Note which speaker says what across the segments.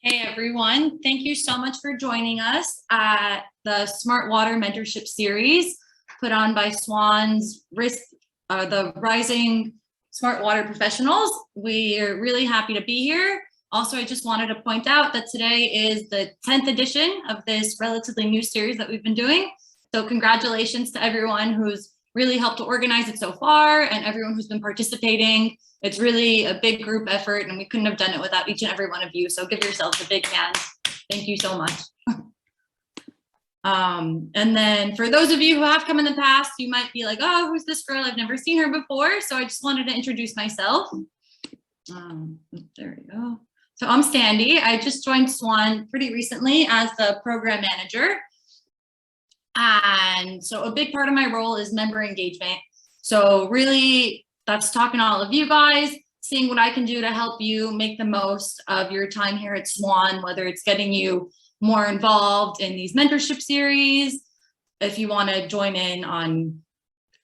Speaker 1: Hey everyone, thank you so much for joining us at the Smart Water Mentorship Series put on by SWAN's the Rising Smart Water Professionals. We're really happy to be here. Also, I just wanted to point out that today is the 10th edition of this relatively new series that we've been doing. So congratulations to everyone who's really helped to organize it so far and everyone who's been participating. It's really a big group effort and we couldn't have done it without each and every one of you. So give yourselves a big hand. Thank you so much. And then for those of you who have come in the past, you might be like, oh, who's this girl? I've never seen her before. So I just wanted to introduce myself. There we go. So I'm Sandy. I just joined SWAN pretty recently as the program manager. And so a big part of my role is member engagement. So really, that's talking to all of you guys, seeing what I can do to help you make the most of your time here at SWAN, whether it's getting you more involved in these mentorship series, if you want to join in on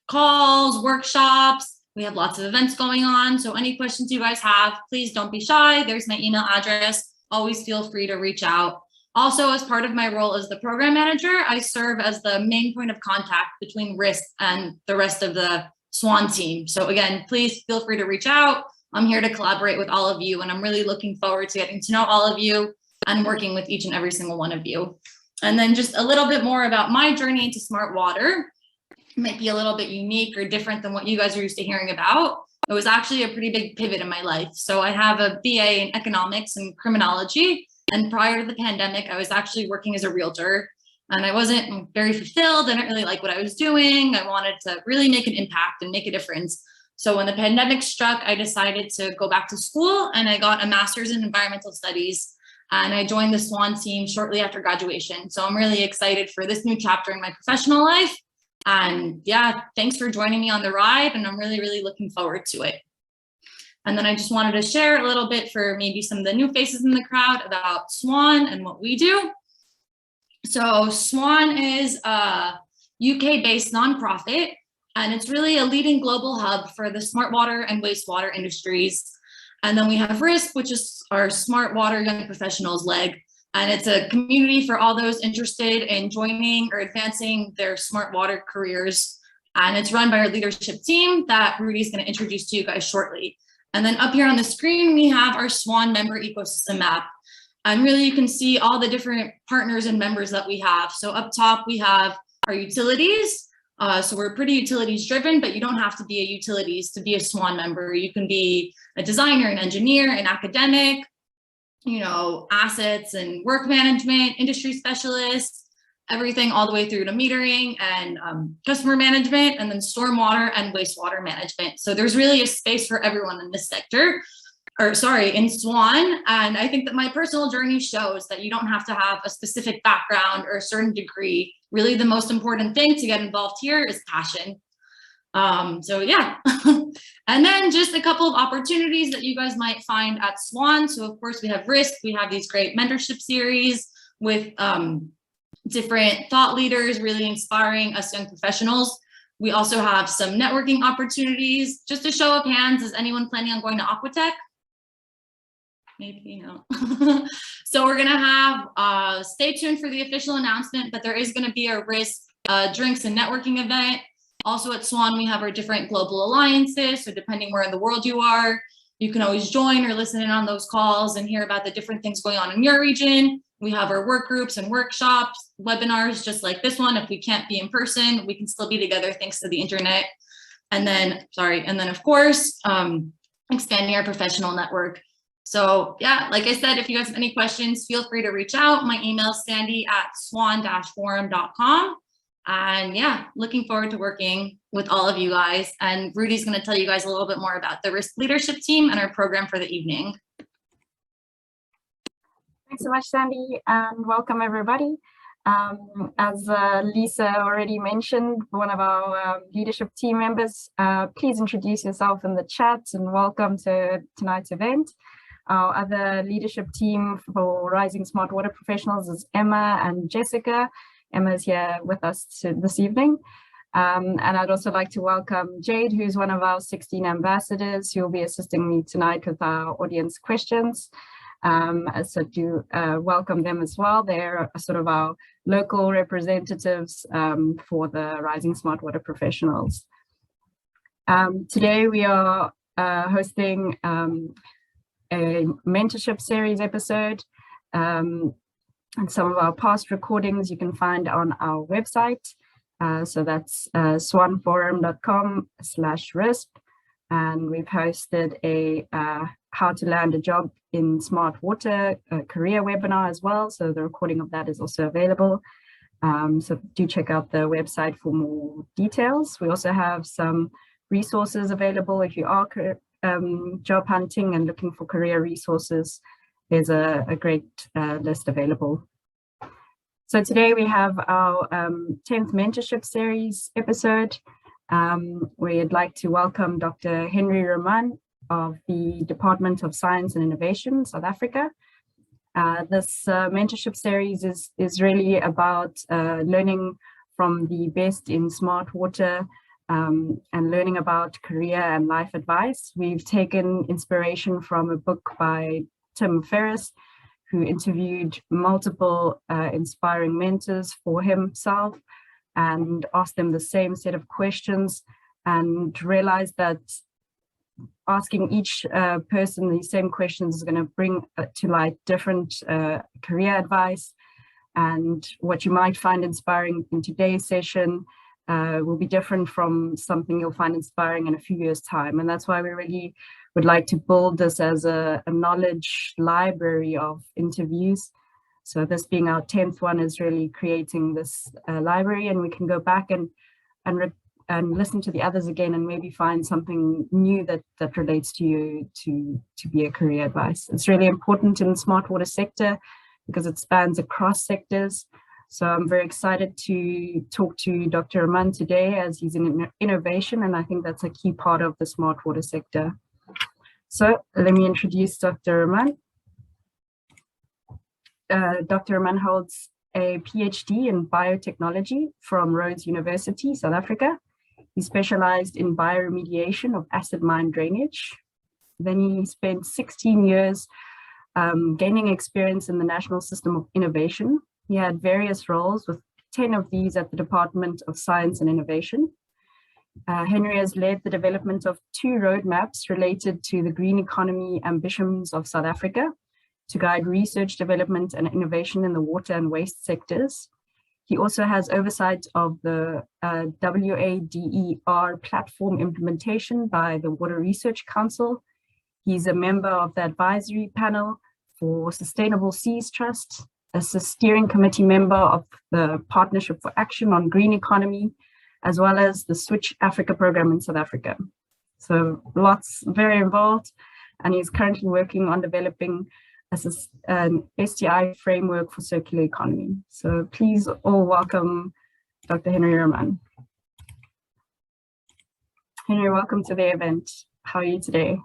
Speaker 1: calls, workshops, we have lots of events going on. So any questions you guys have, please don't be shy. There's my email address. Always feel free to reach out. Also, as part of my role as the program manager, I serve as the main point of contact between RiSWP and the rest of the SWAN team. So again, please feel free to reach out. I'm here to collaborate with all of you, and I'm really looking forward to getting to know all of you and working with each and every single one of you. And then just a little bit more about my journey into smart water. It might be a little bit unique or different than what you guys are used to hearing about. It was actually a pretty big pivot in my life. So I have a BA in economics and criminology. And prior to the pandemic, I was actually working as a realtor. And I wasn't very fulfilled. I didn't really like what I was doing. I wanted to really make an impact and make a difference. So when the pandemic struck, I decided to go back to school and I got a master's in environmental studies. And I joined the SWAN team shortly after graduation. So I'm really excited for this new chapter in my professional life. And yeah, thanks for joining me on the ride. And I'm really, really looking forward to it. And then I just wanted to share a little bit for maybe some of the new faces in the crowd about SWAN and what we do. So SWAN is a UK-based nonprofit, and it's really a leading global hub for the smart water and wastewater industries. And then we have RiSWP, which is our smart water young professionals leg. And it's a community for all those interested in joining or advancing their smart water careers. And it's run by our leadership team that Rudy's going to introduce to you guys shortly. And then up here on the screen, we have our SWAN member ecosystem map. And really, you can see all the different partners and members that we have. So up top, we have our utilities. So we're pretty utilities driven, but you don't have to be a utilities to be a SWAN member. You can be a designer, an engineer, an academic, assets and work management, industry specialist, everything all the way through to metering and customer management, and then stormwater and wastewater management. So there's really a space for everyone in this sector. In SWAN. And I think that my personal journey shows that you don't have to have a specific background or a certain degree. Really, the most important thing to get involved here is passion. So yeah. And then just a couple of opportunities that you guys might find at SWAN. So of course we have RiSWP. We have these great mentorship series with different thought leaders, really inspiring us young professionals. We also have some networking opportunities. Just a show of hands, is anyone planning on going to Aquatech? Maybe, So we're gonna have, stay tuned for the official announcement, but there is gonna be a RiSWP drinks and networking event. Also at SWAN, we have our different global alliances. So depending where in the world you are, you can always join or listen in on those calls and hear about the different things going on in your region. We have our work groups and workshops, webinars, just like this one. If we can't be in person, we can still be together thanks to the internet. And then of course, expanding our professional network. So yeah, like I said, if you guys have any questions, feel free to reach out. My email is sandy@swan-forum.com. And yeah, looking forward to working with all of you guys. And Rudy's going to tell you guys a little bit more about the RiSWP leadership team and our program for the evening.
Speaker 2: Thanks so much, Sandy, and welcome everybody. As Lisa already mentioned, one of our leadership team members, please introduce yourself in the chat and welcome to tonight's event. Our other leadership team for Rising Smart Water Professionals is Emma and Jessica. Emma is here with us this evening. And I'd also like to welcome Jade, who's one of our 16 ambassadors, who will be assisting me tonight with our audience questions. So do welcome them as well. They're sort of our local representatives for the Rising Smart Water Professionals. Today we are hosting a mentorship series episode, and some of our past recordings you can find on our website. So that's swanforum.com/RiSWP, and we've hosted a how to land a job in smart water career webinar as well. So the recording of that is also available. So do check out the website for more details. We also have some resources available if you are job hunting and looking for career resources. There's a great list available. So today we have our 10th mentorship series episode. We'd like to welcome Dr. Henry Roman of the Department of Science and Innovation, South Africa. This mentorship series is really about learning from the best in smart water and learning about career and life advice. We've taken inspiration from a book by Tim Ferriss, who interviewed multiple inspiring mentors for himself and asked them the same set of questions, and realized that asking each person these same questions is going to bring to light different career advice. And what you might find inspiring in today's session will be different from something you'll find inspiring in a few years' time. And that's why we really would like to build this as a knowledge library of interviews. So this being our 10th one is really creating this library, and we can go back and listen to the others again and maybe find something new that relates to you to be a career advice. It's really important in the smart water sector because it spans across sectors. So I'm very excited to talk to Dr. Roman today, as he's in innovation, and I think that's a key part of the smart water sector. So let me introduce Dr. Roman. Dr. Roman holds a PhD in biotechnology from Rhodes University, South Africa. He specialized in bioremediation of acid mine drainage. Then he spent 16 years gaining experience in the National System of Innovation. He had various roles, with 10 of these at the Department of Science and Innovation. Henry has led the development of 2 roadmaps related to the green economy ambitions of South Africa to guide research, development, and innovation in the water and waste sectors. He also has oversight of the WADER platform implementation by the Water Research Council. He's a member of the advisory panel for Sustainable Seas Trust, as a steering committee member of the Partnership for Action on Green Economy, as well as the Switch Africa program in South Africa. So lots, very involved, and he's currently working on developing an STI framework for circular economy. So please all welcome Dr. Henry Roman. Henry, welcome to the event. How are you today?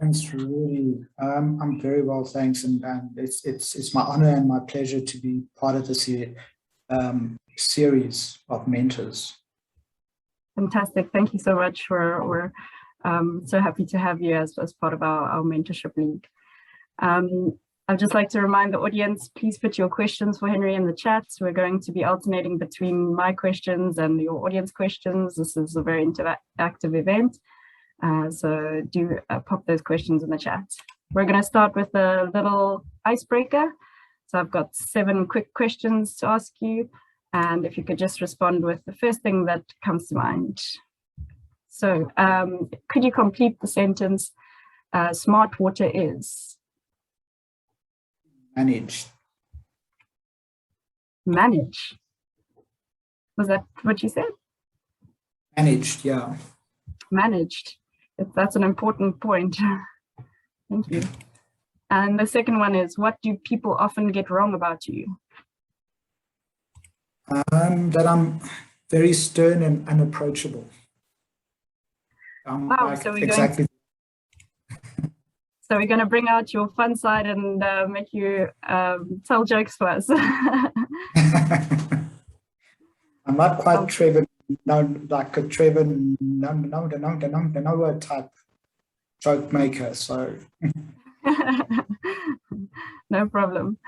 Speaker 3: Thanks, Rudy. I'm very well, thanks, and it's my honor and my pleasure to be part of this series of mentors.
Speaker 2: Fantastic. Thank you so much. We're so happy to have you as part of our mentorship league. I'd just like to remind the audience, please put your questions for Henry in the chat. We're going to be alternating between my questions and your audience questions. This is a very interactive event. So do pop those questions in the chat. We're going to start with a little icebreaker. So I've got 7 quick questions to ask you, and if you could just respond with the first thing that comes to mind. So could you complete the sentence, smart water is?
Speaker 3: Managed.
Speaker 2: Manage. Was that what you said?
Speaker 3: Managed, yeah.
Speaker 2: Managed. That's an important point. Thank you. And the second one is, what do people often get wrong about you?
Speaker 3: That I'm very stern and unapproachable.
Speaker 2: Wow,
Speaker 3: like
Speaker 2: so we're
Speaker 3: exactly.
Speaker 2: So we're going to bring out your fun side and make you tell jokes for us.
Speaker 3: I'm not quite Trevor, like a Trevor Noah type joke maker. So
Speaker 2: No problem.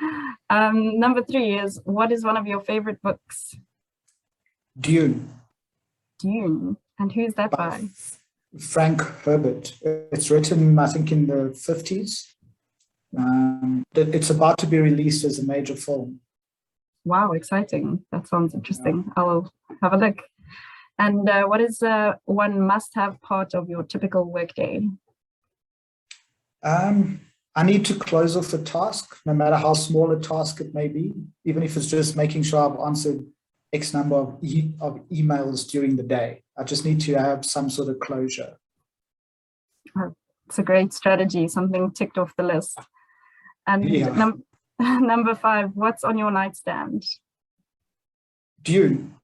Speaker 2: Number 3 is, what is one of your favorite books?
Speaker 3: Dune
Speaker 2: Dune. And who's that
Speaker 3: by
Speaker 2: by?
Speaker 3: Frank Herbert. It's written, I think, in the 50s. It's about to be released as a major film.
Speaker 2: Wow, exciting. That sounds interesting. I'll have a look. And what is one must-have part of your typical workday?
Speaker 3: I need to close off a task, no matter how small a task it may be, even if it's just making sure I've answered X number of emails during the day. I just need to have some sort of closure.
Speaker 2: It's a great strategy, something ticked off the list. And
Speaker 3: Yeah.
Speaker 2: Number 5, what's on your nightstand?
Speaker 3: Dune,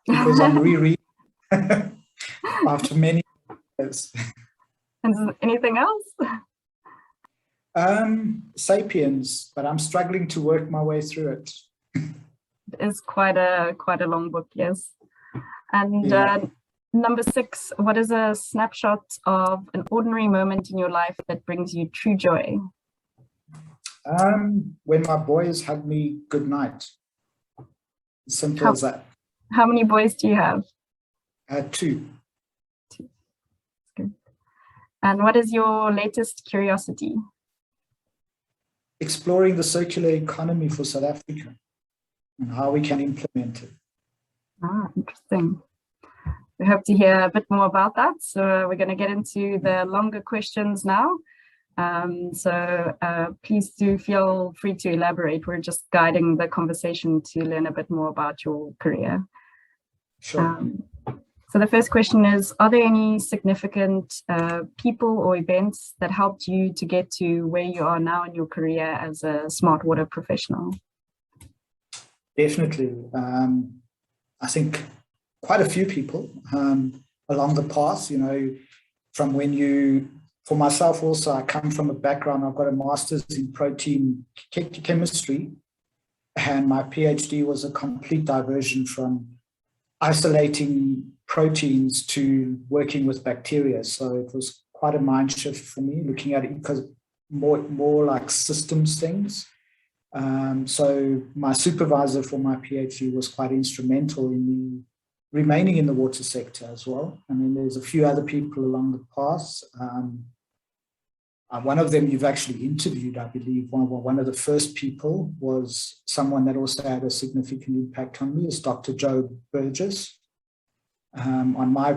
Speaker 3: because I'm rereading after many years.
Speaker 2: And anything else?
Speaker 3: Sapiens, but I'm struggling to work my way through it.
Speaker 2: It is quite a long book, yes. And
Speaker 3: Yeah.
Speaker 2: number 6, what is a snapshot of an ordinary moment in your life that brings you true joy?
Speaker 3: When my boys hug me good night. Simple as that.
Speaker 2: How many boys do you have?
Speaker 3: 2.
Speaker 2: Good. And what is your latest curiosity?
Speaker 3: Exploring the circular economy for South Africa and how we can implement it.
Speaker 2: Ah, interesting. We hope to hear a bit more about that. So we're going to get into the longer questions now. Please do feel free to elaborate. We're just guiding the conversation to learn a bit more about your career.
Speaker 3: Sure.
Speaker 2: So the first question is, are there any significant people or events that helped you to get to where you are now in your career as a smart water professional?
Speaker 3: Definitely. I think quite a few people along the path, from when for myself also, I come from a background, I've got a master's in protein chemistry, and my PhD was a complete diversion from isolating proteins to working with bacteria. So it was quite a mind shift for me, looking at it because more like systems things. So my supervisor for my PhD was quite instrumental in me remaining in the water sector as well. I mean, there's a few other people along the path. One of them you've actually interviewed, I believe. One of the first people was someone that also had a significant impact on me, is Dr. Joe Burgess. On my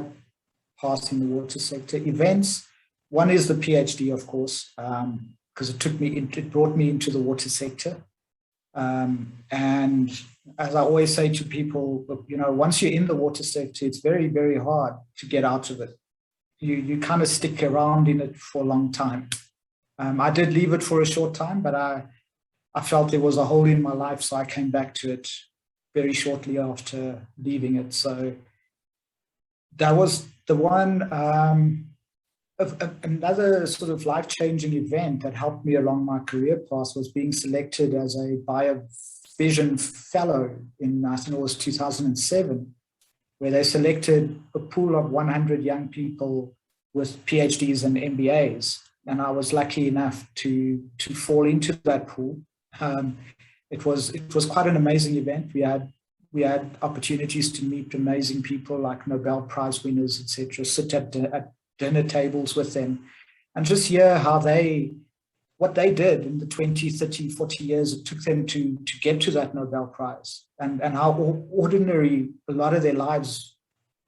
Speaker 3: path in the water sector, events, one is the PhD, of course, because it brought me into the water sector. And as I always say to people, once you're in the water sector, it's very, very hard to get out of it. You kind of stick around in it for a long time. I did leave it for a short time, but I felt there was a hole in my life, so I came back to it very shortly after leaving it. So that was the one. Another sort of life-changing event that helped me along my career path was being selected as a BioVision Fellow in, I think it was 2007, where they selected a pool of 100 young people with PhDs and MBAs. And I was lucky enough to fall into that pool. It was quite an amazing event. We had opportunities to meet amazing people like Nobel Prize winners, etc., sit at dinner tables with them and just hear what they did in the 20, 30, 40 years it took them to get to that Nobel Prize, and how ordinary a lot of their lives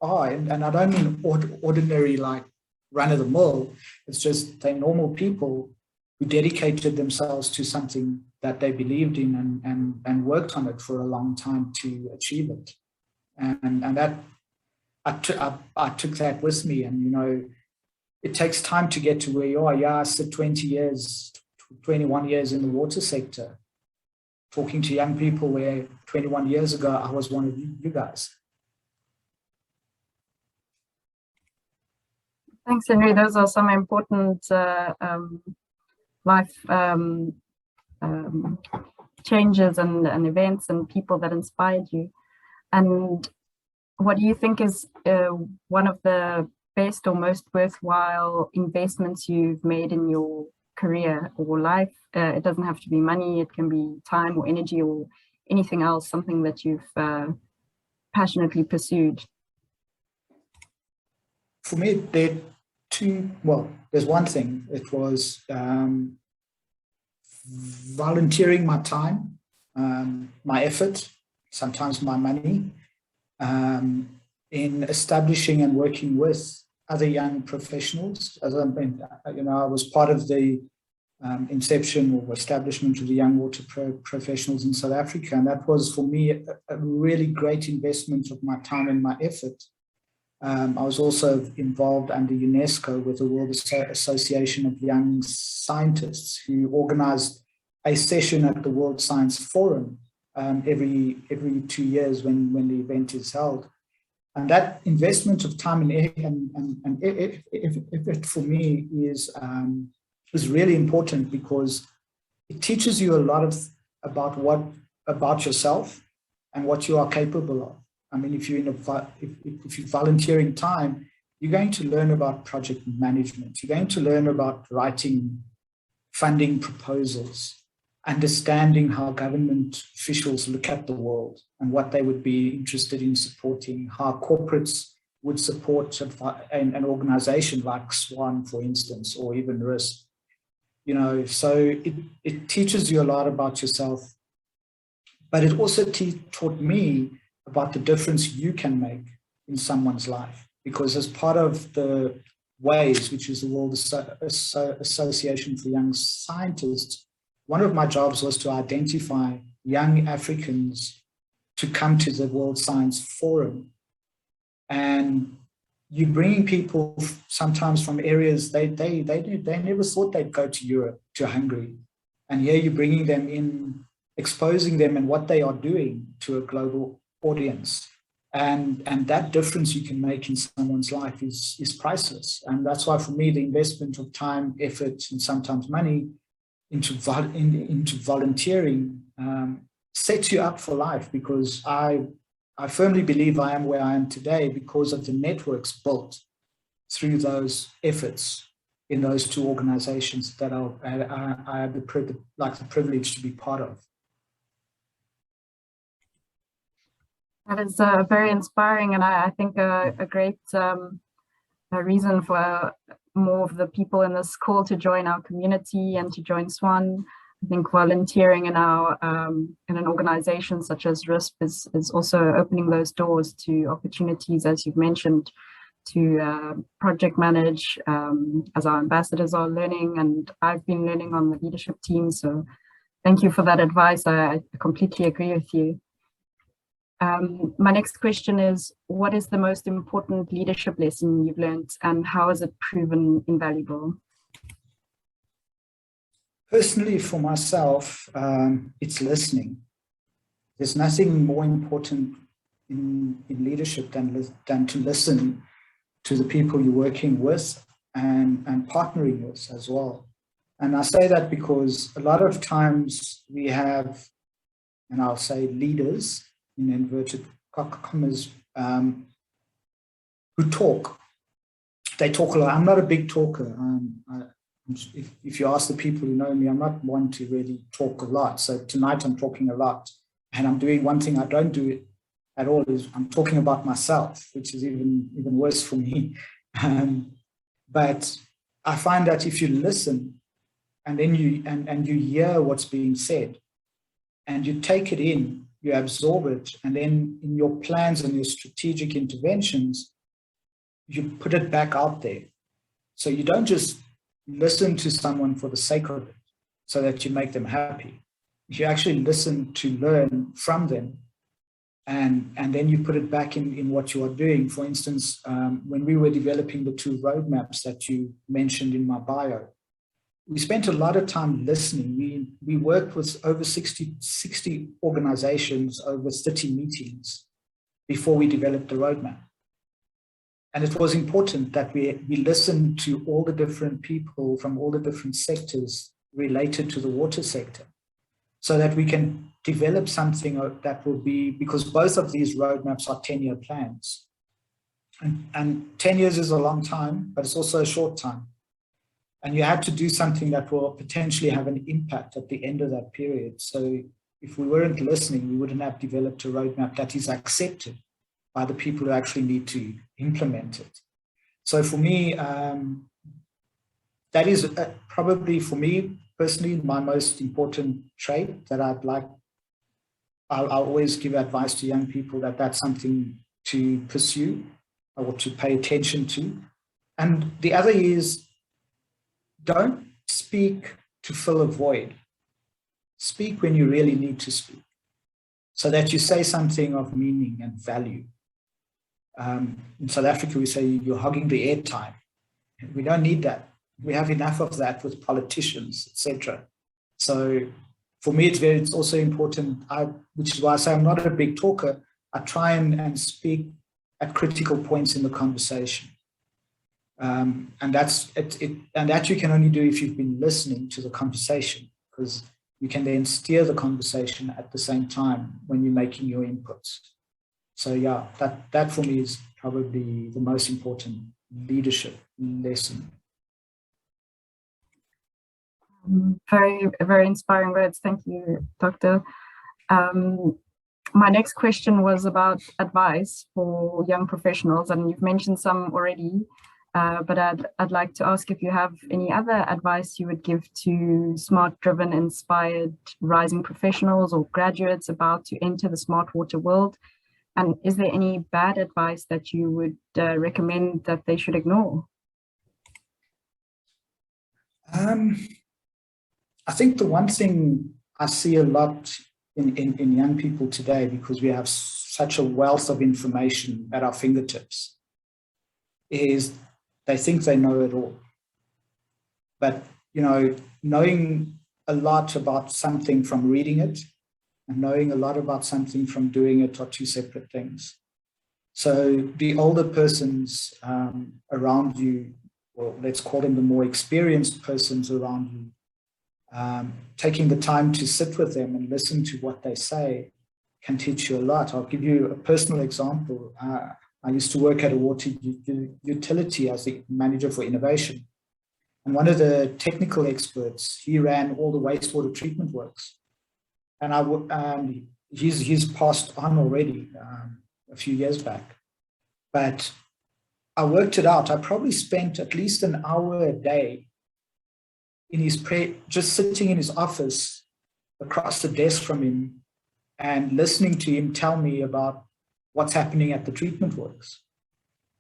Speaker 3: are. And I don't mean ordinary like run-of-the-mill. It's just they're normal people who dedicated themselves to something that they believed in and worked on it for a long time to achieve it. And that I took that with me. And, it takes time to get to where you are. Yeah, I said 21 years in the water sector, talking to young people where 21 years ago, I was one of you guys.
Speaker 2: Thanks, Henry. Those are some important life changes and events and people that inspired you. And what do you think is one of the best or most worthwhile investments you've made in your career or life. It doesn't have to be money, it can be time or energy or anything else, something that you've passionately pursued.
Speaker 3: For me, there's one thing. It was volunteering my time, my effort, sometimes my money, in establishing and working with other young professionals. As I was part of the inception or establishment of the young water professionals in South Africa, and that was for me a really great investment of my time and my effort. I was also involved under UNESCO with the World Association of Young Scientists, who organized a session at the World Science Forum every 2 years when the event is held. And that investment of time and effort for me is really important, because it teaches you a lot about yourself and what you are capable of. I mean, if you're volunteering time, you're going to learn about project management. You're going to learn about writing funding proposals, understanding how government officials look at the world and what they would be interested in supporting, how corporates would support an organization like SWAN, for instance, or even RiSWP. So it teaches you a lot about yourself, but it also taught me about the difference you can make in someone's life. Because as part of the WAYS, which is the World Association for Young Scientists, one of my jobs was to identify young Africans to come to the World Science Forum. And you're bringing people sometimes from areas they never thought they'd go to Europe, to Hungary. And here you're bringing them in, exposing them and what they are doing to a global audience. And that difference you can make in someone's life is priceless. And that's why for me, the investment of time, effort, and sometimes money into volunteering sets you up for life, because I firmly believe I am where I am today because of the networks built through those efforts in those two organizations that I have the privilege to be part of.
Speaker 2: That is very inspiring, and I think a great reason for more of the people in this call to join our community and to join SWAN. I think volunteering in in an organization such as RiSWP is also opening those doors to opportunities, as you've mentioned, to project manage, as our ambassadors are learning, and I've been learning on the leadership team. So thank you for that advice. I completely agree with you. My next question is, what is the most important leadership lesson you've learned, and how has it proven invaluable?
Speaker 3: Personally, for myself, it's listening. There's nothing more important in leadership than to listen to the people you're working with and partnering with as well. And I say that because a lot of times we have, and I'll say leaders, in inverted commas, who talk. They talk a lot. I'm not a big talker. If you ask the people who know me, I'm not one to really talk a lot. So tonight I'm talking a lot, and I'm doing one thing I don't do it at all, is I'm talking about myself, which is even worse for me. But I find that if you listen and then you hear what's being said and you take it in, you absorb it, and then in your plans and your strategic interventions, you put it back out there. So you don't just listen to someone for the sake of it so that you make them happy. You actually listen to learn from them, and then you put it back in what you are doing. For instance, when we were developing the 2 roadmaps that you mentioned in my bio, we spent a lot of time listening. We worked with over 60 organizations, over 30 meetings before we developed the roadmap. And it was important that we listened to all the different people from all the different sectors related to the water sector, so that we can develop something that will be, because both of these roadmaps are 10-year plans. And 10 years is a long time, but it's also a short time. And you had to do something that will potentially have an impact at the end of that period. So if we weren't listening, we wouldn't have developed a roadmap that is accepted by the people who actually need to implement it. So for me, that is probably, for me personally, my most important trait that I'll always give advice to young people, that that's something to pursue or to pay attention to. And the other is, don't speak to fill a void. Speak when you really need to speak, so that you say something of meaning and value. In South Africa, we say you're hogging the airtime. We don't need that. We have enough of that with politicians, etc. So for me, it's also important, which is why I say I'm not a big talker. I try and speak at critical points in the conversation. And that's it, and that you can only do if you've been listening to the conversation, because you can then steer the conversation at the same time when you're making your inputs. So yeah, that for me is probably the most important leadership lesson.
Speaker 2: Very, very inspiring words. Thank you, Doctor. My next question was about advice for young professionals, and you've mentioned some already, but I'd like to ask if you have any other advice you would give to smart-driven, inspired rising professionals or graduates about to enter the smart water world. And is there any bad advice that you would recommend that they should ignore?
Speaker 3: I think the one thing I see a lot in young people today, because we have such a wealth of information at our fingertips, is they think they know it all. But, knowing a lot about something from reading it and knowing a lot about something from doing it are two separate things. So the older persons around you, or let's call them the more experienced persons around you, taking the time to sit with them and listen to what they say can teach you a lot. I'll give you a personal example. I used to work at a water utility as the manager for innovation. And one of the technical experts, he ran all the wastewater treatment works. And he's passed on already a few years back. But I worked it out. I probably spent at least an hour a day in just sitting in his office across the desk from him and listening to him tell me about what's happening at the treatment works.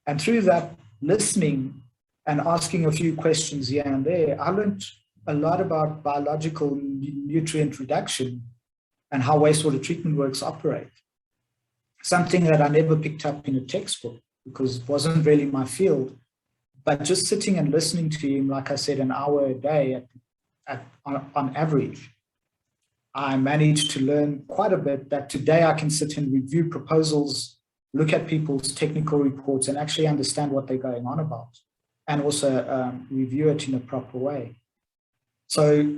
Speaker 3: And through that listening and asking a few questions here and there, I learned a lot about biological nutrient reduction and how wastewater treatment works operate. Something that I never picked up in a textbook because it wasn't really my field. But just sitting and listening to him, like I said, an hour a day on average, I managed to learn quite a bit that today I can sit and review proposals, look at people's technical reports and actually understand what they're going on about, and also review it in a proper way. So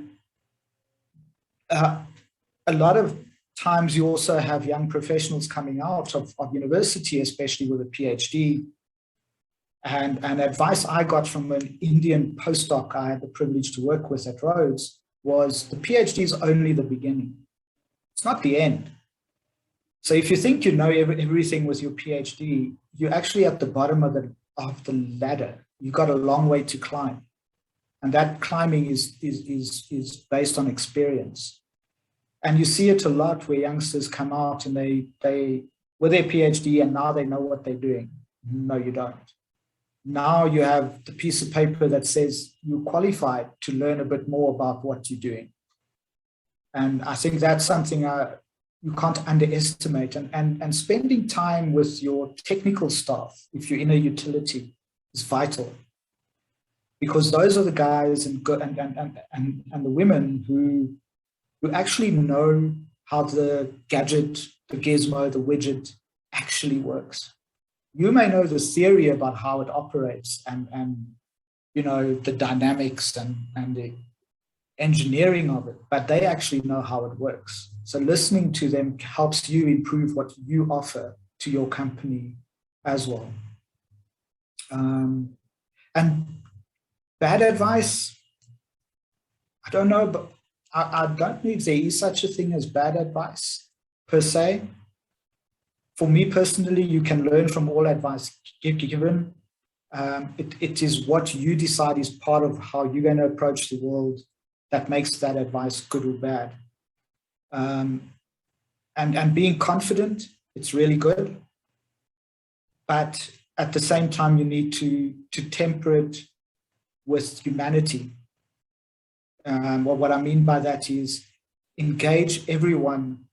Speaker 3: a lot of times you also have young professionals coming out of university, especially with a PhD. And advice I got from an Indian postdoc I had the privilege to work with at Rhodes was the PhD is only the beginning. It's not the end. So if you think you know everything with your PhD, you're actually at the bottom of the ladder. You've got a long way to climb. And that climbing is based on experience. And you see it a lot where youngsters come out and they with their PhD and now they know what they're doing. No, you don't. Now you have the piece of paper that says you're qualified to learn a bit more about what you're doing. And I think that's something you can't underestimate. And spending time with your technical staff, if you're in a utility, is vital. Because those are the guys and the women who actually know how the gadget, the gizmo, the widget actually works. You may know the theory about how it operates and the dynamics and the engineering of it, but they actually know how it works. So listening to them helps you improve what you offer to your company as well. And bad advice, I don't know, but I don't know if there is such a thing as bad advice per se. For me personally, you can learn from all advice given. It is what you decide is part of how you're going to approach the world that makes that advice good or bad. And being confident, it's really good. But at the same time, you need to temper it with humanity. What I mean by that is engage everyone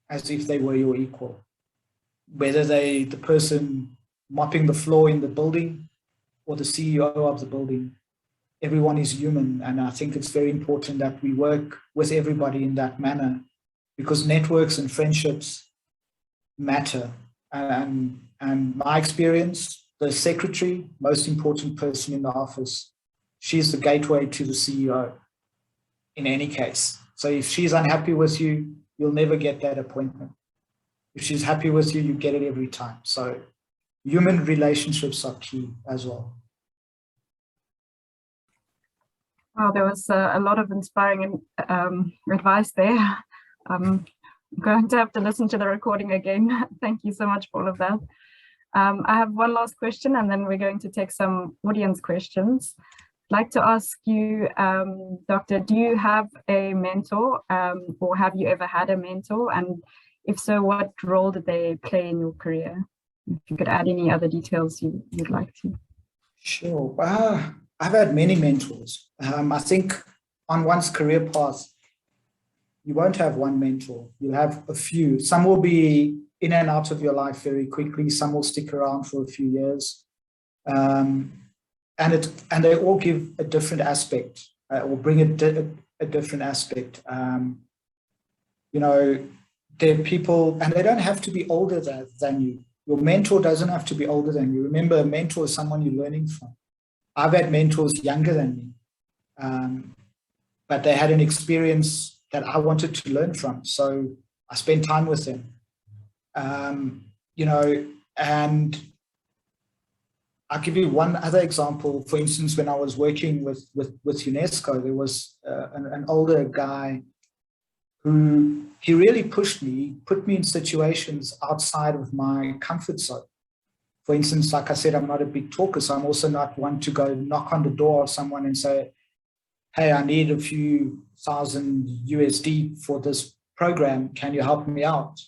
Speaker 3: as if they were your equal. Whether the person mopping the floor in the building or the CEO of the building, everyone is human. And I think it's very important that we work with everybody in that manner, because networks and friendships matter. And my experience, the secretary, most important person in the office, she's the gateway to the CEO in any case. So if she's unhappy with you, you'll never get that appointment. If she's happy with you, you get it every time. So human relationships are key as well.
Speaker 2: Wow, there was a lot of inspiring advice there. I'm going to have to listen to the recording again. Thank you so much for all of that. I have one last question, and then we're going to take some audience questions. I'd like to ask you, Doctor, do you have a mentor, or have you ever had a mentor? And if so, what role did they play in your career? If you could add any other details you'd like to.
Speaker 3: Sure. I've had many mentors. I think on one's career path, you won't have one mentor. You'll have a few. Some will be in and out of your life very quickly. Some will stick around for a few years. And they all give a different aspect, or bring a different aspect. You know, they're people, and they don't have to be older than you. Your mentor doesn't have to be older than you. Remember, a mentor is someone you're learning from. I've had mentors younger than me, but they had an experience that I wanted to learn from. So I spent time with them, you know, and I'll give you one other example. For instance, when I was working with UNESCO, there was an older guy who, he really pushed me, put me in situations outside of my comfort zone. For instance, like I said, I'm not a big talker, so I'm also not one to go knock on the door of someone and say, hey, I need a few thousand USD for this program. Can you help me out?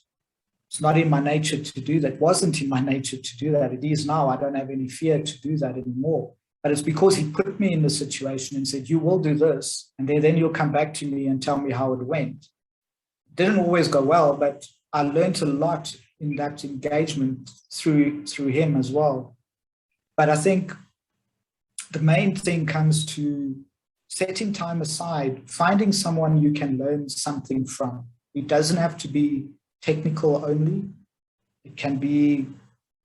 Speaker 3: It's not in my nature to do that. It wasn't in my nature to do that. It is now. I don't have any fear to do that anymore. But it's because he put me in the situation and said, you will do this, and then you'll come back to me and tell me how it went. It didn't always go well, but I learned a lot in that engagement through him as well. But I think the main thing comes to setting time aside, finding someone you can learn something from. It doesn't have to be technical only. It can be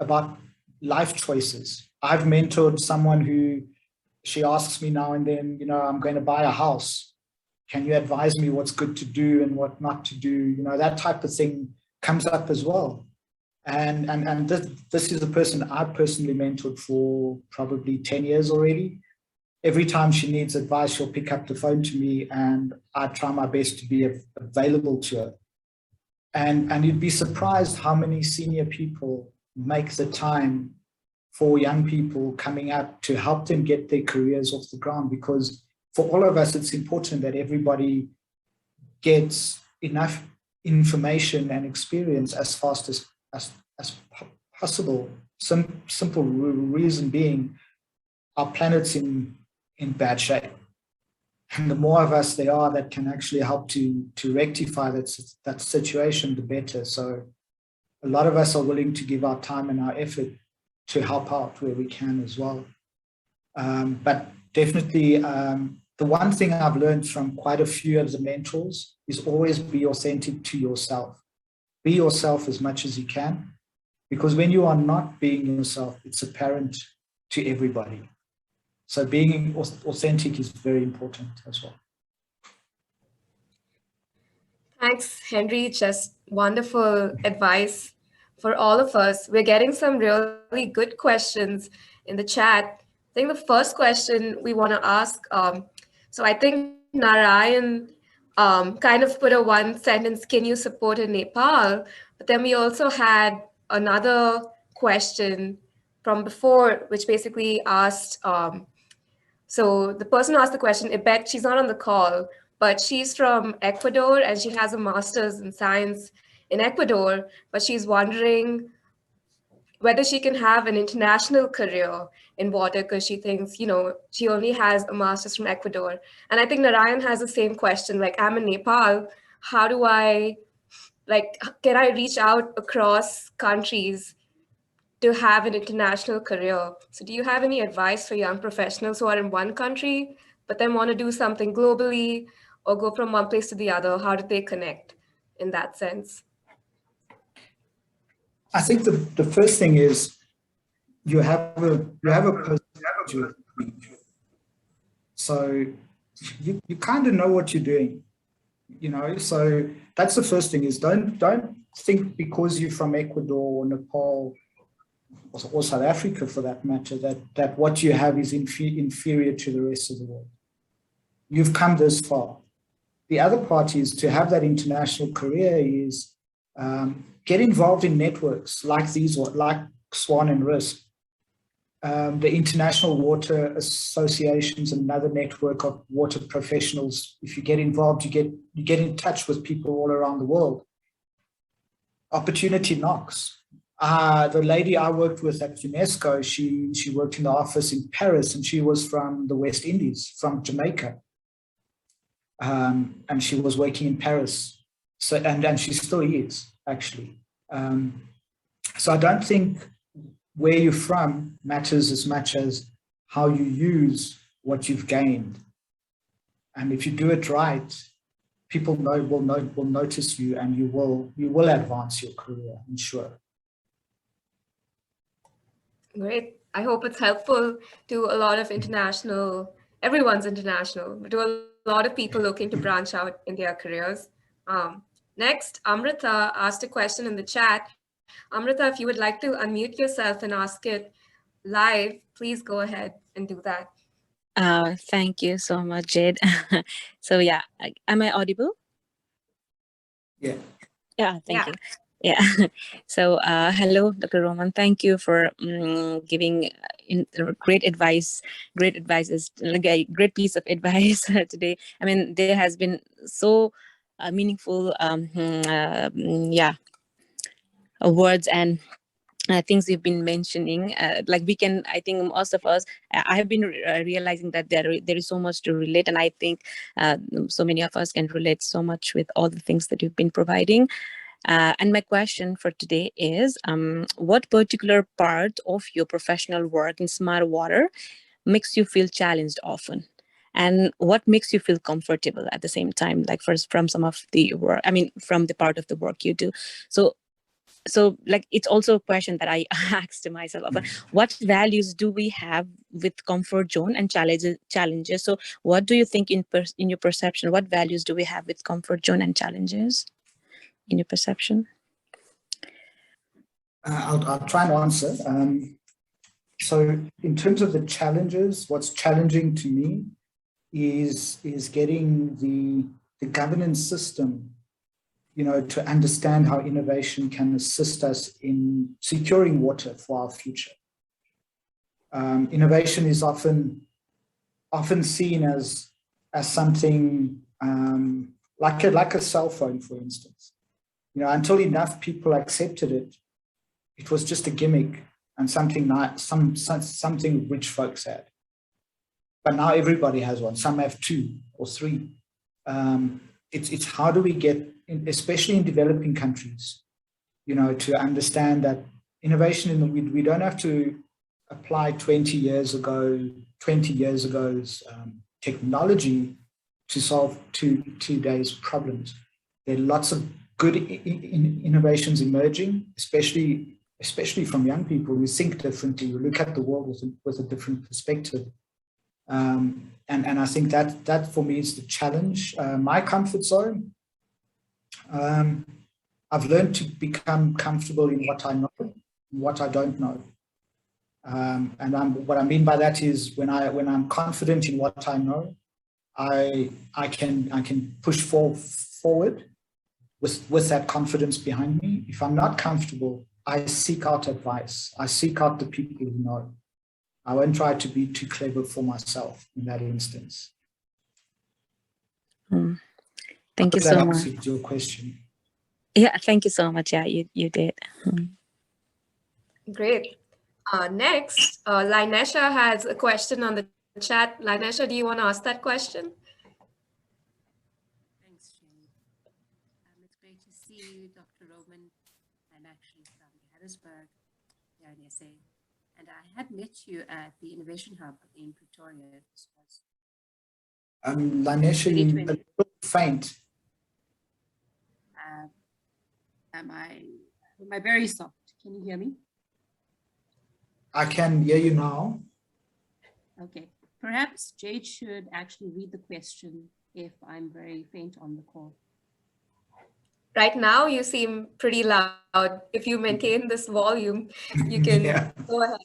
Speaker 3: about life choices. I've mentored someone who, she asks me now and then, you know, I'm going to buy a house. Can you advise me what's good to do and what not to do? You know, that type of thing comes up as well. And this is a person I've personally mentored for probably 10 years already. Every time she needs advice, she'll pick up the phone to me, and I try my best to be available to her. And you'd be surprised how many senior people make the time for young people coming up to help them get their careers off the ground, because for all of us, it's important that everybody gets enough information and experience as fast as possible. Simple reason being, our planet's in bad shape. And the more of us there are that can actually help to rectify that situation, the better. So a lot of us are willing to give our time and our effort to help out where we can as well. But definitely, the one thing I've learned from quite a few of the mentors is always be authentic to yourself. Be yourself as much as you can, because when you are not being yourself, it's apparent to everybody. So being authentic is very important as well.
Speaker 4: Thanks, Henry. Just wonderful advice for all of us. We're getting some really good questions in the chat. I think the first question we want to ask, so I think Narayan kind of put a one sentence, can you support in Nepal? But then we also had another question from before, which basically asked, so the person who asked the question, Ibet, she's not on the call, but she's from Ecuador and she has a master's in science in Ecuador, but she's wondering whether she can have an international career in water because she thinks, she only has a master's from Ecuador. And I think Narayan has the same question, like, I'm in Nepal, how do I, can I reach out across countries to have an international career? So do you have any advice for young professionals who are in one country, but then want to do something globally or go from one place to the other? How do they connect in that sense?
Speaker 3: I think the first thing is you have a person, so you kind of know what you're doing, so that's the first thing is don't think because you're from Ecuador or Nepal or South Africa for that matter that what you have is inferior to the rest of the world. You've come this far. The other part is to have that international career is get involved in networks like these, like SWAN and RiSWP. The International Water Associations, another network of water professionals. If you get involved, you get in touch with people all around the world. Opportunity knocks. The lady I worked with at UNESCO, she worked in the office in Paris, and she was from the West Indies, from Jamaica, and she was working in Paris. So and she still is actually. So I don't think where you're from matters as much as how you use what you've gained. And if you do it right, people will notice you, and you will advance your career, I'm sure.
Speaker 4: Great. I hope it's helpful to a lot of everyone's international, but to a lot of people looking to branch out in their careers. Next, Amrita asked a question in the chat. Amrita, if you would like to unmute yourself and ask it live, please go ahead and do that.
Speaker 5: Thank you so much, Jade. So yeah, am I audible?
Speaker 3: Yeah.
Speaker 5: Yeah, thank you. Yeah. So hello, Dr. Roman. Thank you for giving great advice. Great advice is like a great piece of advice today. I mean, there has been so meaningful, words and things you've been mentioning. Like we can, I think most of us, I have been realizing that there is so much to relate, and I think so many of us can relate so much with all the things that you've been providing. And my question for today is, what particular part of your professional work in smart water makes you feel challenged often? And what makes you feel comfortable at the same time, like from some of the work, from the part of the work you do? So like, it's also a question that I asked to myself often. What values do we have with comfort zone and challenges? So what do you think in your perception, what values do we have with comfort zone and challenges in your perception?
Speaker 3: I'll try and answer. So in terms of the challenges, what's challenging to me is getting the governance system, to understand how innovation can assist us in securing water for our future. Innovation is often seen as something like a cell phone, for instance. Until enough people accepted it, it was just a gimmick and something something rich folks had. But now everybody has one. Some have 2 or 3. It's how do we get, especially in developing countries, to understand that innovation we don't have to apply 20 years ago's technology to solve today's problems. There are lots of good innovations emerging, especially from young people who think differently, who look at the world with a different perspective. And I think that for me is the challenge. My comfort zone, I've learned to become comfortable in what I know and what I don't know. And what I mean by that is when I'm confident in what I know, I can push forward with that confidence behind me. If I'm not comfortable, I seek out advice. I seek out the people who know. I won't try to be too clever for myself in that instance.
Speaker 5: Thank you so much.
Speaker 3: That answers your question.
Speaker 5: Yeah, thank you so much. Yeah, you did.
Speaker 4: Great. Next, Linesha has a question on the chat. Linesha, do you want to ask that question?
Speaker 6: Thanks, Jenny. It's great to see you, Dr. Roman. I'm actually from Johannesburg, here in SA. And I had met you at the Innovation Hub in Pretoria. This was
Speaker 3: Linesha, you're a little faint.
Speaker 6: Am I very soft? Can you hear me?
Speaker 3: I can hear you now.
Speaker 6: Okay. Perhaps Jade should actually read the question if I'm very faint on the call.
Speaker 4: Right now, you seem pretty loud. If you maintain this volume, you can go ahead.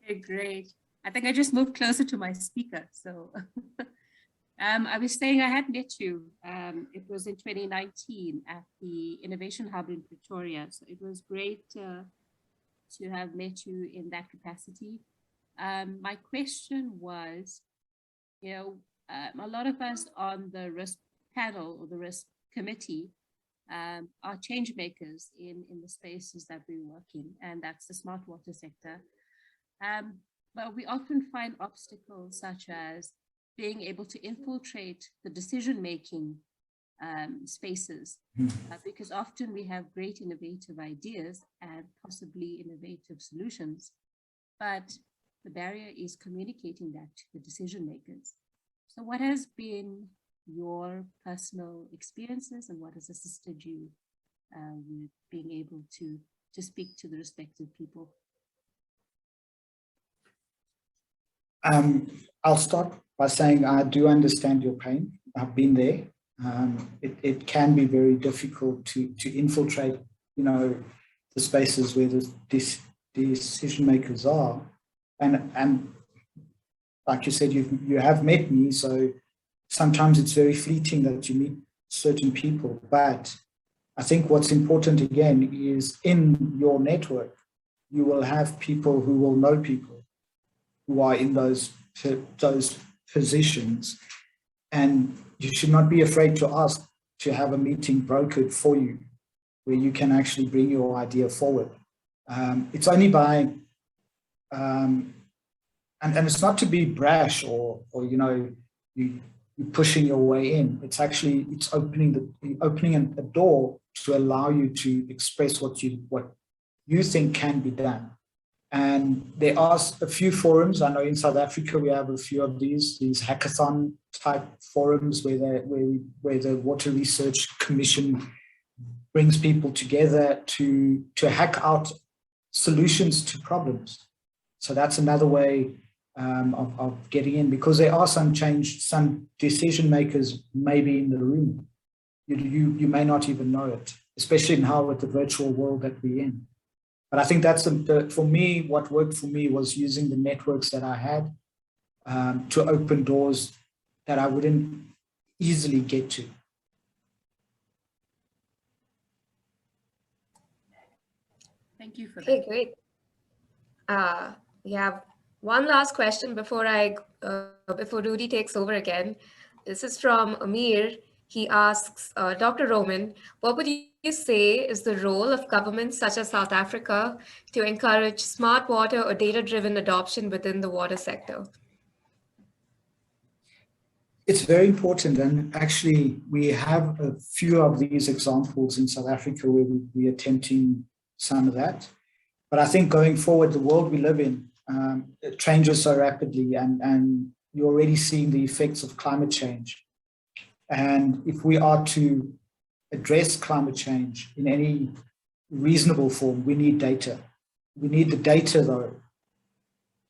Speaker 6: Okay, great. I think I just moved closer to my speaker. So I was saying I had met you. It was in 2019 at the Innovation Hub in Pretoria. So it was great to have met you in that capacity. My question was, a lot of us on the RiSWP panel or the RiSWP committee are change makers in the spaces that we work in, and that's the smart water sector. But we often find obstacles such as being able to infiltrate the decision-making spaces, because often we have great innovative ideas and possibly innovative solutions, but the barrier is communicating that to the decision makers. So what has been your personal experiences and what has assisted you with being able to speak to the respective people?
Speaker 3: I'll start by saying I do understand your pain. I've been there. It can be very difficult to infiltrate, the spaces where the decision makers are. And like you said, you have met me, so sometimes it's very fleeting that you meet certain people. But I think what's important again is in your network, you will have people who will know people who are in those positions, and you should not be afraid to ask to have a meeting brokered for you where you can actually bring your idea forward. It's only by and it's not to be brash or you pushing your way in. It's opening a door to allow you to express what you think can be done. And there are a few forums. I know in South Africa we have a few of these hackathon type forums where the Water Research Commission brings people together to hack out solutions to problems. So that's another way of getting in, because there are some decision makers maybe in the room. You may not even know it, especially now with the virtual world that we're in. But I think that's for me, what worked for me was using the networks that I had to open doors that I wouldn't easily get to.
Speaker 6: Thank you for that.
Speaker 4: Okay, great. We have one last question before Rudy takes over again. This is from Amir. He asks, Dr. Roman, what would you say is the role of governments such as South Africa to encourage smart water or data-driven adoption within the water sector?
Speaker 3: It's very important, and actually we have a few of these examples in South Africa where we're attempting some of that. But I think going forward, the world we live in, it changes so rapidly, and you're already seeing the effects of climate change. And if we are to address climate change in any reasonable form, we need data. We need the data, though,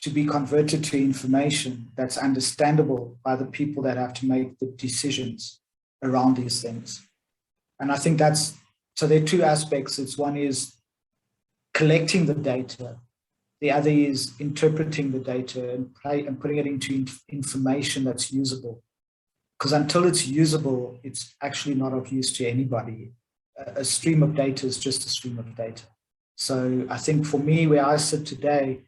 Speaker 3: to be converted to information that's understandable by the people that have to make the decisions around these things. And I think so there are two aspects. One is collecting the data. The other is interpreting the data and putting it into information that's usable. Because until it's usable, it's actually not of use to anybody. A stream of data is just a stream of data. So I think for me, where I sit today,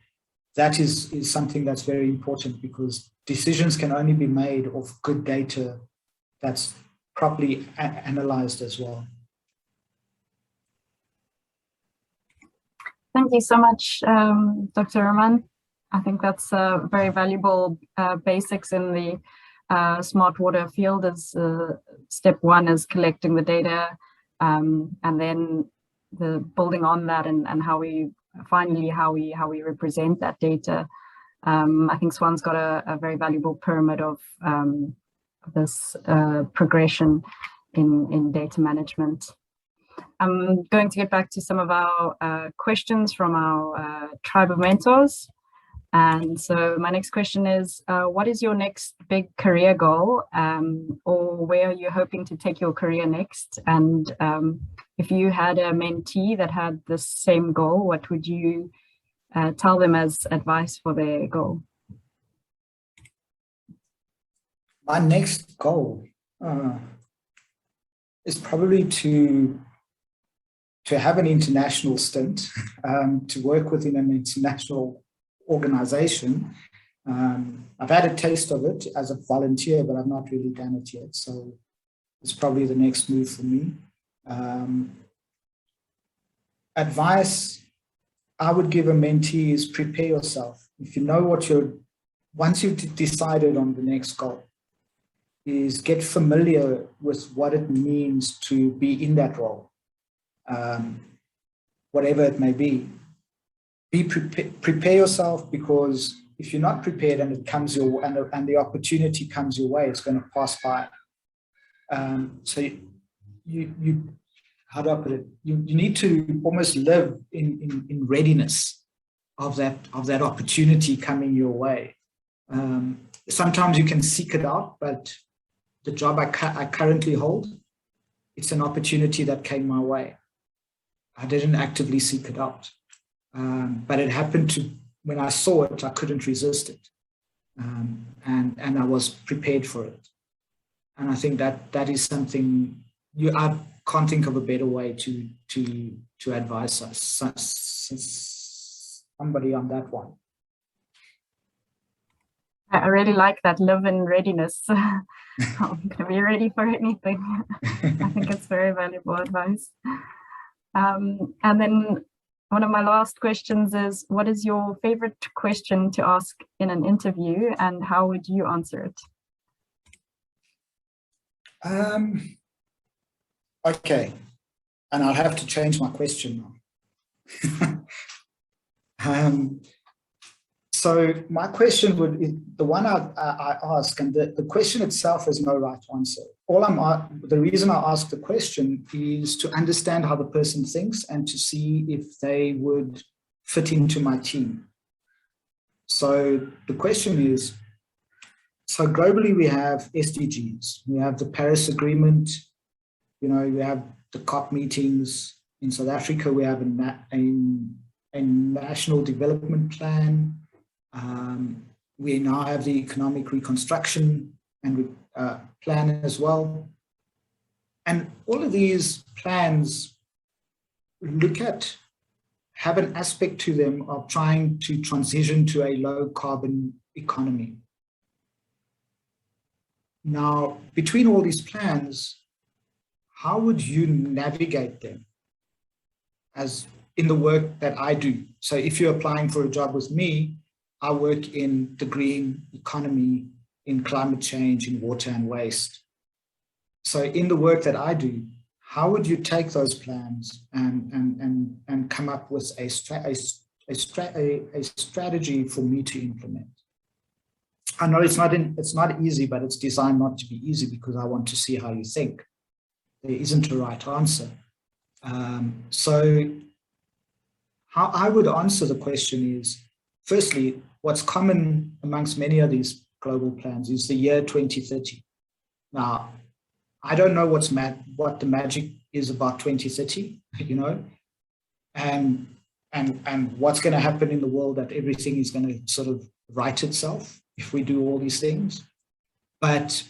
Speaker 3: that is something that's very important, because decisions can only be made of good data that's properly analyzed as well.
Speaker 2: Thank you so much, Dr. Rahman. I think that's very valuable basics in the smart water field. As step one is collecting the data, and then the building on that, and how we represent that data. I think Swan's got a very valuable pyramid of this progression in data management. I'm going to get back to some of our questions from our tribe of mentors. And so my next question is, what is your next big career goal, or where are you hoping to take your career next? And if you had a mentee that had the same goal, what would you tell them as advice for their goal?
Speaker 3: My next goal is probably to have an international stint, to work within an international organization. I've had a taste of it as a volunteer, but I've not really done it yet. So it's probably the next move for me. Advice I would give a mentee is prepare yourself. If you know what once you've decided on the next goal, is get familiar with what it means to be in that role. Whatever it may be. Prepare yourself, because if you're not prepared and it comes and the opportunity comes your way, it's going to pass by. So you how do I put it? You need to almost live in readiness of that opportunity coming your way. Sometimes you can seek it out, but the job I currently hold, it's an opportunity that came my way. I didn't actively seek it out. But it happened when I saw it, I couldn't resist it. And I was prepared for it. And I think that is something I can't think of a better way to advise somebody on that one.
Speaker 2: I really like that, live in readiness. I'm going to be ready for anything. I think it's very valuable advice. And then one of my last questions is, what is your favorite question to ask in an interview, and how would you answer it?
Speaker 3: Okay, and I'll have to change my question now. So my question the one I ask, and the question itself is no right answer. The reason I ask the question is to understand how the person thinks and to see if they would fit into my team. So the question is, so globally we have SDGs, we have the Paris Agreement, we have the COP meetings. In South Africa, we have a national development plan. We now have the economic reconstruction and plan as well. And all of these plans have an aspect to them of trying to transition to a low carbon economy. Now, between all these plans, how would you navigate them as in the work that I do? So if you're applying for a job with me, I work in the green economy, in climate change, in water and waste. So in the work that I do, how would you take those plans and come up with a strategy for me to implement? I know it's not easy, but it's designed not to be easy, because I want to see how you think. There isn't a right answer. So how I would answer the question is, firstly, what's common amongst many of these global plans is the year 2030. Now, I don't know what the magic is about 2030, and and what's going to happen in the world, that everything is going to sort of right itself if we do all these things. But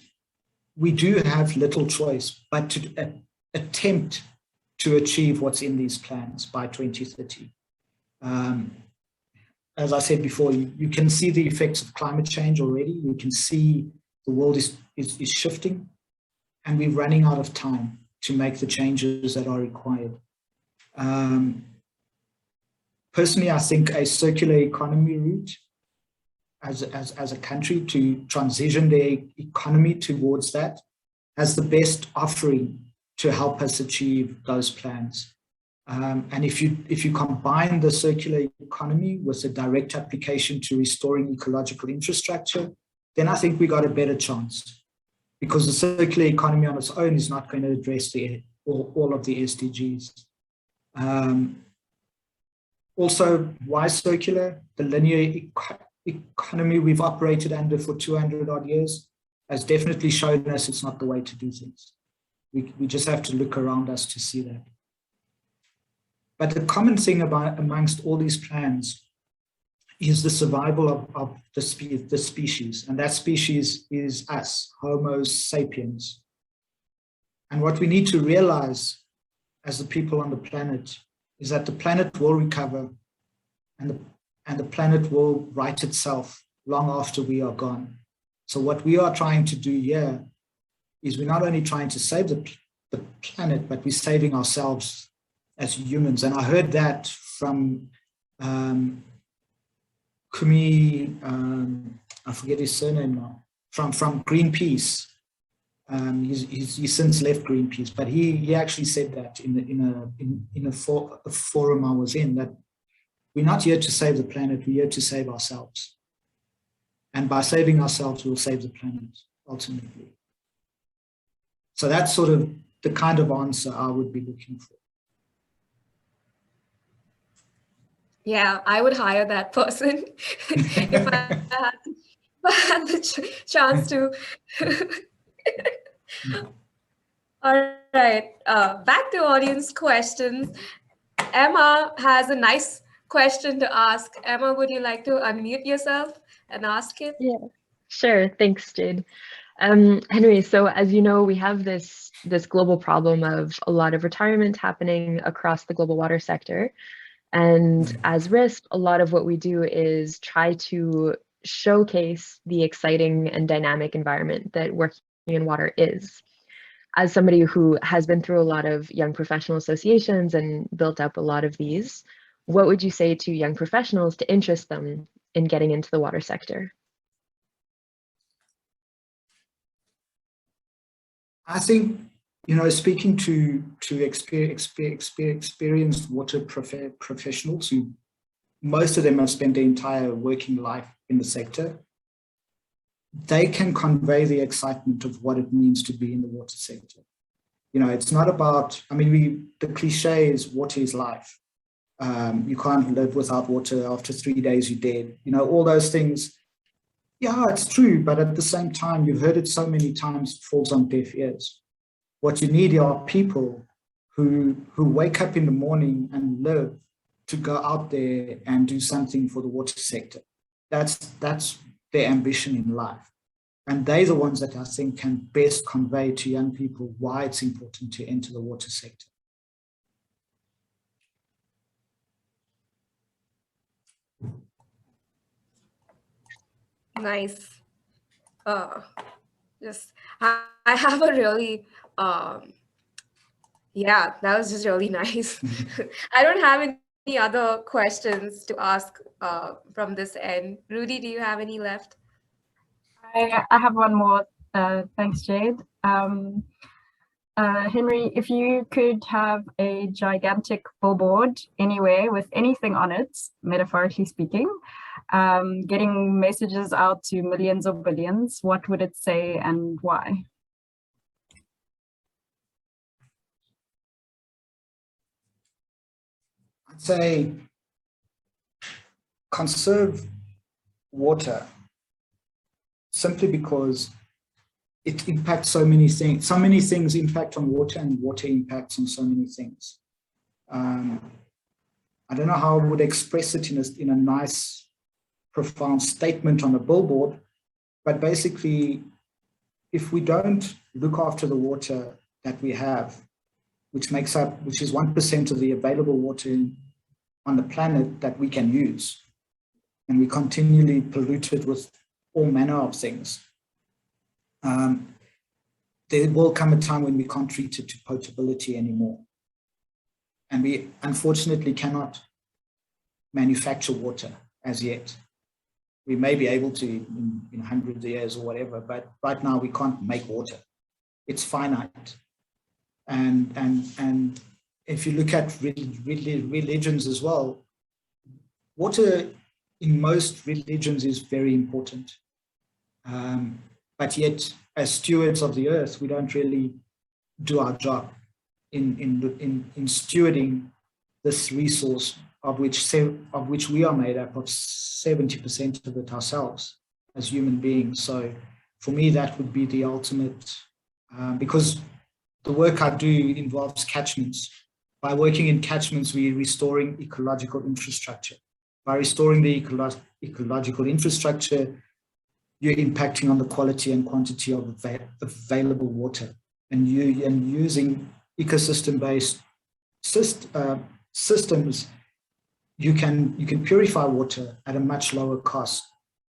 Speaker 3: we do have little choice but to attempt to achieve what's in these plans by 2030. As I said before, you can see the effects of climate change already. You can see the world is shifting, and we're running out of time to make the changes that are required. Personally, I think a circular economy route as a country to transition the economy towards that has the best offering to help us achieve those plans. And if you combine the circular economy with a direct application to restoring ecological infrastructure, then I think we got a better chance, because the circular economy on its own is not going to address all of the SDGs. Also, why circular? The linear economy we've operated under for 200 odd years has definitely shown us it's not the way to do things. We just have to look around us to see that. But the common thing amongst all these plans is the survival of the species, and that species is us, Homo sapiens. And what we need to realize as the people on the planet is that the planet will recover, and the planet will right itself long after we are gone. So what we are trying to do here is we're not only trying to save the planet, but we're saving ourselves as humans. And I heard that from Kumi, I forget his surname now, from Greenpeace. He's since left Greenpeace, but he actually said that in a forum I was in, that we're not here to save the planet, we're here to save ourselves. And by saving ourselves, we'll save the planet, ultimately. So that's sort of the kind of answer I would be looking for.
Speaker 4: Yeah, I would hire that person if I had the chance to. All right, back to audience questions. Emma has a nice question to ask. Emma, would you like to unmute yourself and ask it?
Speaker 7: Yeah, sure. Thanks, Jade. Henry, so as you know, we have this global problem of a lot of retirement happening across the global water sector. And as RiSWP, a lot of what we do is try to showcase the exciting and dynamic environment that working in water is. As somebody who has been through a lot of young professional associations and built up a lot of these, what would you say to young professionals to interest them in getting into the water sector?
Speaker 3: I think, speaking to experienced water professionals who, most of them have spent their entire working life in the sector, they can convey the excitement of what it means to be in the water sector. It's not about, the cliche is water is life. You can't live without water. After 3 days, you're dead. All those things. Yeah, it's true. But at the same time, you've heard it so many times, it falls on deaf ears. What you need are people who wake up in the morning and live to go out there and do something for the water sector. That's their ambition in life. And they're the ones that I think can best convey to young people why it's important to enter the water sector.
Speaker 4: Nice. I have a really, yeah, that was just really nice. I don't have any other questions to ask from this end. Rudy, do you have any left?
Speaker 2: I have one more. Thanks, Jade. Henry, if you could have a gigantic billboard anywhere with anything on it, metaphorically speaking, getting messages out to millions or billions, what would it say and why?
Speaker 3: I'd say conserve water, simply because it impacts so many things. So many things impact on water, and water impacts on so many things. I I don't know how I would express it in a nice, profound statement on a billboard, but basically, if we don't look after the water that we have, which is 1% of the available water on the planet that we can use, and we continually pollute it with all manner of things, there will come a time when we can't treat it to potability anymore. And we unfortunately cannot manufacture water as yet. We may be able to in hundreds of years or whatever, but right now we can't make water. It's finite. And if you look at religions as well, water in most religions is very important. But yet, as stewards of the earth, we don't really do our job in stewarding this resource of which we are made up of 70% of it ourselves as human beings. So for me, that would be the ultimate, because the work I do involves catchments. By working in catchments, we're restoring ecological infrastructure. By restoring the ecological infrastructure, you're impacting on the quality and quantity of available water, and using ecosystem-based systems, you can purify water at a much lower cost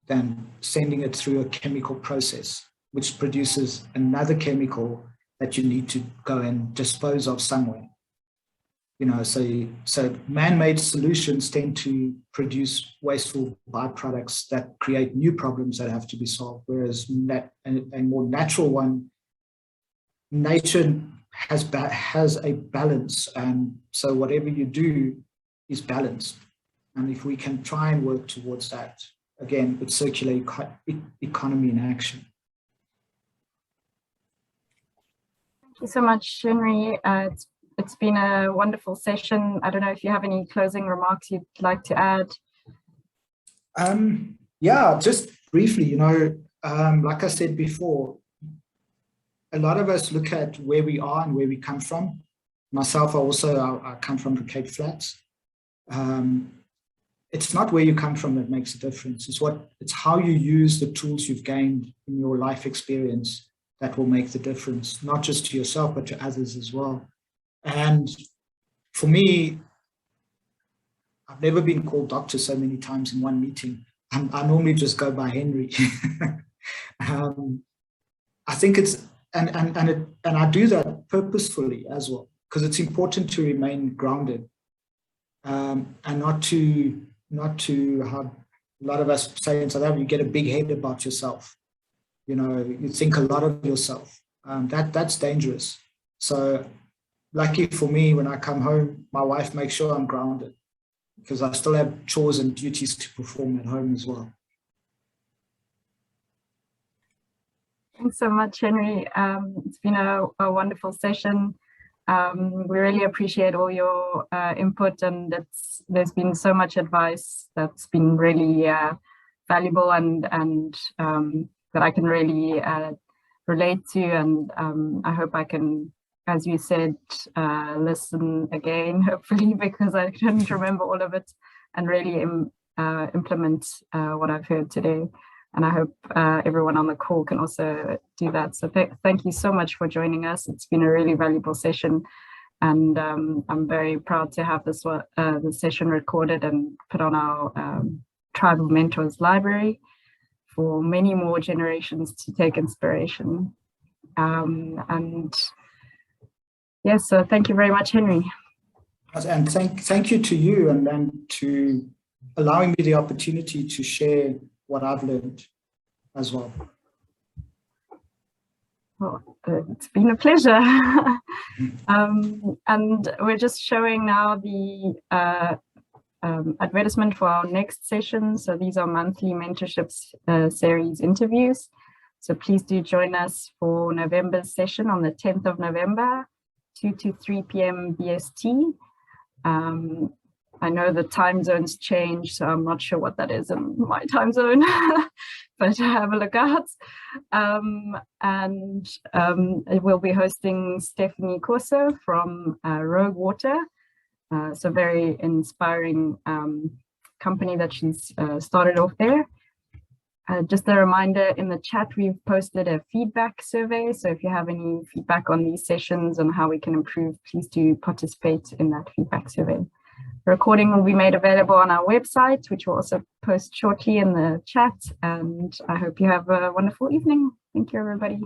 Speaker 3: than sending it through a chemical process, which produces another chemical that you need to go and dispose of somewhere. You know, so man-made solutions tend to produce wasteful byproducts that create new problems that have to be solved, whereas a more natural one, nature has a balance, and so whatever you do is balanced. And if we can try and work towards that, again, it's circular economy in action.
Speaker 2: Thank you so much, Henry. It's been a wonderful session. I don't know if you have any closing remarks you'd like to add.
Speaker 3: Yeah, just briefly, you know, like I said before, a lot of us look at where we are and where we come from. Myself, I come from the Cape Flats. It's not where you come from that makes a difference. It's how you use the tools you've gained in your life experience that will make the difference, not just to yourself, but to others as well. And for me, I've never been called doctor so many times in one meeting. I normally just go by Henry. I think it's, and I do that purposefully as well, because it's important to remain grounded, and not to have, a lot of us say in South Africa, you get a big head about yourself. You know, you think a lot of yourself. That's dangerous. So lucky for me, when I come home, my wife makes sure I'm grounded, because I still have chores and duties to perform at home as well.
Speaker 2: Thanks so much, Henry. It's been a wonderful session. We really appreciate all your input, and there's been so much advice that's been really valuable and that I can really relate to, and I hope I can, as you said, listen again, hopefully, because I couldn't remember all of it, and really implement what I've heard today. And I hope everyone on the call can also do that. So thank you so much for joining us. It's been a really valuable session. And I'm very proud to have this the session recorded and put on our Tribal Mentors library for many more generations to take inspiration. And yes, so thank you very much, Henry.
Speaker 3: And thank you to you, and to allowing me the opportunity to share what I've learned as well.
Speaker 2: Well, it's been a pleasure. And we're just showing now the advertisement for our next session. So these are monthly mentorships series interviews. So please do join us for November's session on the 10th of November, 2 to 3 p.m. BST. I know the time zones change, so I'm not sure what that is in my time zone, but have a look out. We'll be hosting Stephanie Corso from Rogue Water. So very inspiring company that she's started off there. Just a reminder, in the chat, we've posted a feedback survey. So if you have any feedback on these sessions and how we can improve, please do participate in that feedback survey. The recording will be made available on our website, which we'll also post shortly in the chat. And I hope you have a wonderful evening. Thank you, everybody.